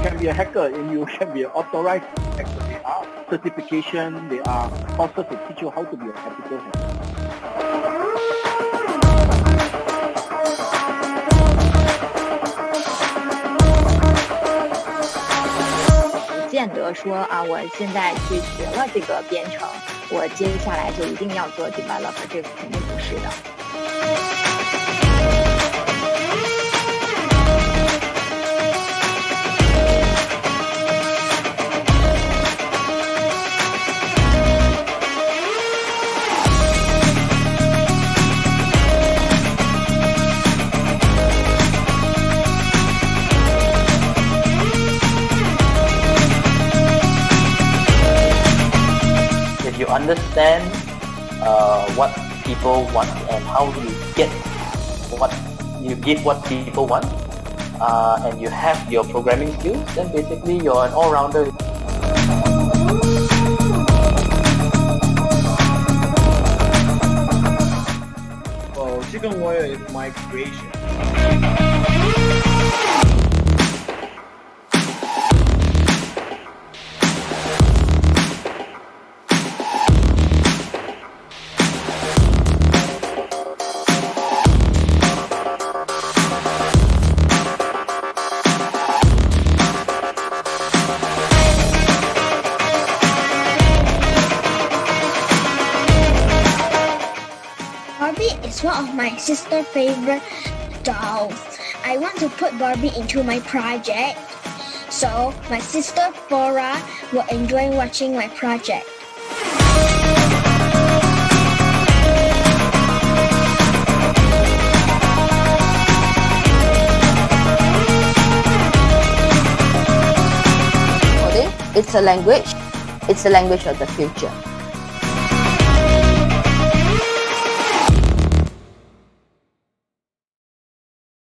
can be a hacker and you can be an authorized hacker. There are certification, there are courses to teach you how to be an ethical hacker. 不见得说啊，我现在去学了这个编程，我接下来就一定要做 developer， 这个肯定不是的。If you understand what people want and how you get what you give what people want, and you have your programming skills, then basically you're an all-rounder. Well, chicken wire is my creation. Barbie is one of my sister's favorite dolls. I want to put Barbie into my project, so my sister Flora will enjoy watching my project. Coding, it's a language of the future.